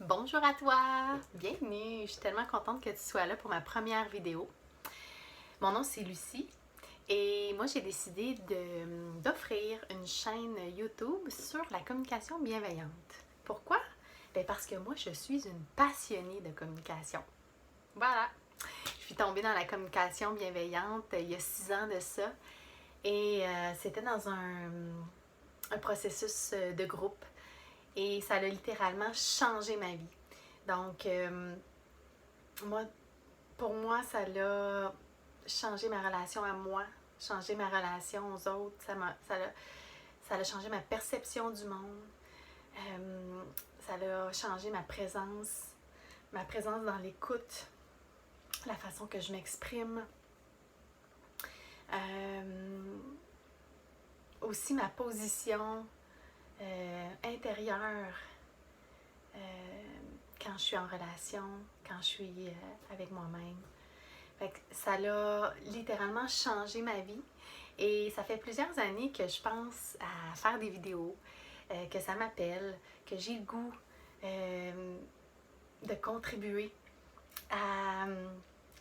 Bonjour à toi! Bienvenue! Je suis tellement contente que tu sois là pour ma première vidéo. Mon nom c'est Lucie et moi j'ai décidé d'offrir une chaîne YouTube sur la communication bienveillante. Pourquoi? Ben parce que moi je suis une passionnée de communication. Voilà! Je suis tombée dans la communication bienveillante il y a 6 ans de ça et c'était dans un processus de groupe. Et ça a littéralement changé ma vie. Donc, moi, pour moi, ça a changé ma relation à moi, changé ma relation aux autres, ça a changé ma perception du monde, ça a changé ma présence dans l'écoute, la façon que je m'exprime, aussi ma position intérieure. Quand je suis en relation, quand je suis avec moi-même. Fait que ça l'a littéralement changé ma vie et ça fait plusieurs années que je pense à faire des vidéos, que ça m'appelle, que j'ai le goût de contribuer à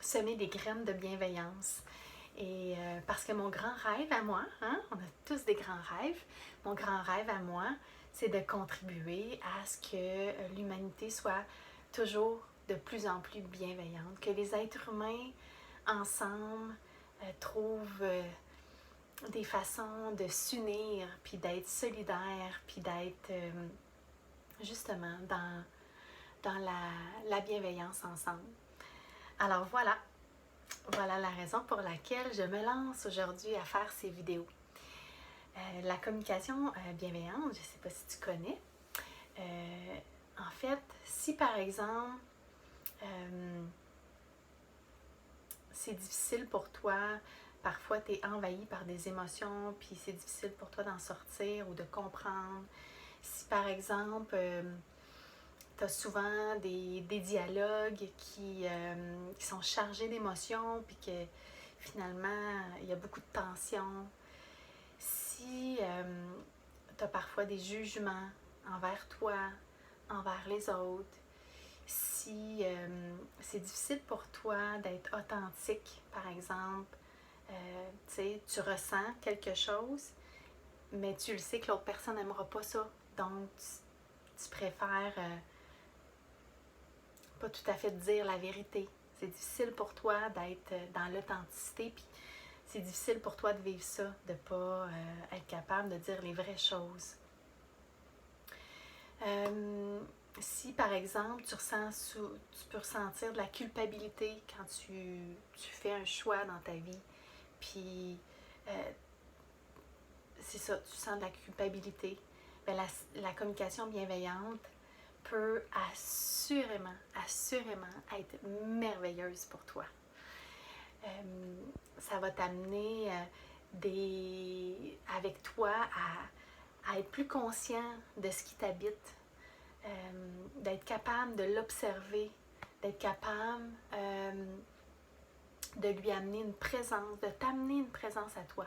semer des graines de bienveillance. Et parce que mon grand rêve à moi, hein, on a tous des grands rêves, mon grand rêve à moi, c'est de contribuer à ce que l'humanité soit toujours de plus en plus bienveillante, que les êtres humains ensemble trouvent des façons de s'unir, puis d'être solidaires, puis d'être justement dans la bienveillance ensemble. Alors voilà la raison pour laquelle je me lance aujourd'hui à faire ces vidéos. La communication bienveillante, je ne sais pas si tu connais. En fait, si par exemple, c'est difficile pour toi, parfois tu es envahi par des émotions, puis c'est difficile pour toi d'en sortir ou de comprendre. Si par exemple, tu as souvent des dialogues qui sont chargés d'émotions, puis que finalement, il y a beaucoup de tension. Si tu as parfois des jugements envers toi, envers les autres, si c'est difficile pour toi d'être authentique, par exemple, tu ressens quelque chose, mais tu le sais que l'autre personne n'aimera pas ça, donc tu préfères pas tout à fait dire la vérité. C'est difficile pour toi d'être dans l'authenticité, puis c'est difficile pour toi de vivre ça, de ne pas être capable de dire les vraies choses. Si par exemple tu peux ressentir de la culpabilité quand tu fais un choix dans ta vie, puis c'est ça, tu sens de la culpabilité, bien, la communication bienveillante peut assurément être merveilleuse pour toi. Ça va t'amener avec toi à être plus conscient de ce qui t'habite, d'être capable de l'observer, d'être capable de lui amener une présence, de t'amener une présence à toi.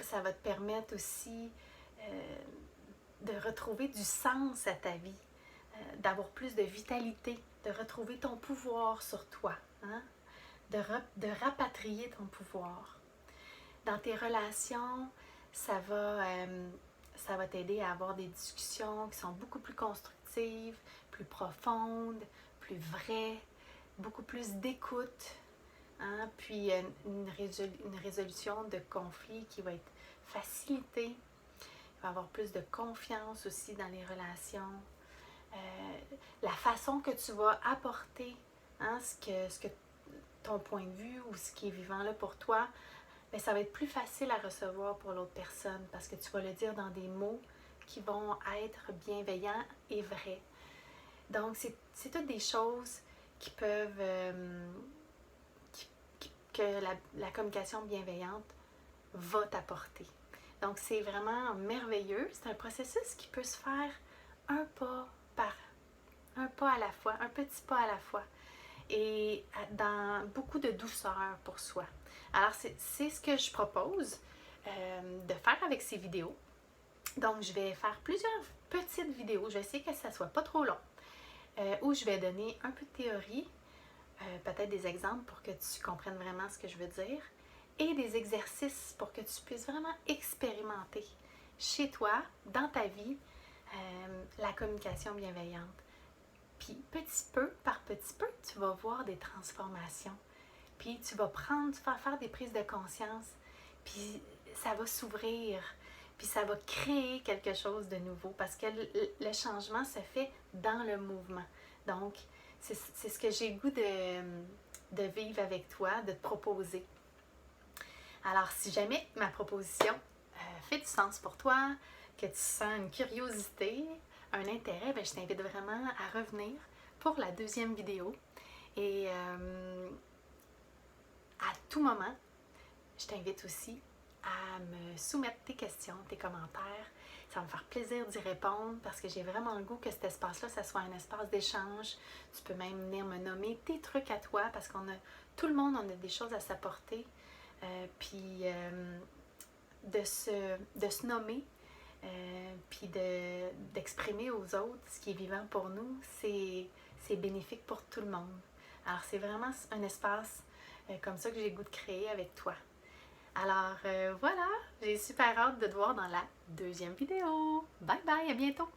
Ça va te permettre aussi de retrouver du sens à ta vie, d'avoir plus de vitalité, de retrouver ton pouvoir sur toi, hein? de rapatrier ton pouvoir. Dans tes relations, ça va t'aider à avoir des discussions qui sont beaucoup plus constructives, plus profondes, plus vraies, beaucoup plus d'écoute, hein? Puis une résolution de conflits qui va être facilitée. Il va y avoir plus de confiance aussi dans les relations. La façon que tu vas apporter, hein, ce que ton point de vue ou ce qui est vivant là pour toi, bien, ça va être plus facile à recevoir pour l'autre personne parce que tu vas le dire dans des mots qui vont être bienveillants et vrais. Donc, c'est toutes des choses qui peuvent... que la communication bienveillante va t'apporter. Donc, c'est vraiment merveilleux. C'est un processus qui peut se faire un pas à la fois, un petit pas à la fois. Et dans beaucoup de douceur pour soi. Alors, c'est ce que je propose de faire avec ces vidéos. Donc, je vais faire plusieurs petite vidéo, je vais essayer que ça ne soit pas trop long, où je vais donner un peu de théorie, peut-être des exemples pour que tu comprennes vraiment ce que je veux dire, et des exercices pour que tu puisses vraiment expérimenter chez toi, dans ta vie, la communication bienveillante. Puis petit peu par petit peu, tu vas voir des transformations. Puis tu vas faire des prises de conscience. Puis ça va s'ouvrir. Puis ça va créer quelque chose de nouveau. Parce que le changement se fait dans le mouvement. Donc, c'est ce que j'ai le goût de vivre avec toi, de te proposer. Alors, si jamais ma proposition fait du sens pour toi, que tu sens une curiosité, un intérêt, bien, je t'invite vraiment à revenir pour la deuxième vidéo. Et à tout moment, je t'invite aussi à me soumettre tes questions, tes commentaires. Ça va me faire plaisir d'y répondre parce que j'ai vraiment le goût que cet espace-là, ça soit un espace d'échange. Tu peux même venir me nommer tes trucs à toi parce tout le monde, on a des choses à s'apporter. Puis de se nommer, puis d'exprimer aux autres ce qui est vivant pour nous, c'est bénéfique pour tout le monde. Alors, c'est vraiment un espace comme ça que j'ai le goût de créer avec toi. Alors, voilà, j'ai super hâte de te voir dans la deuxième vidéo. Bye bye, à bientôt!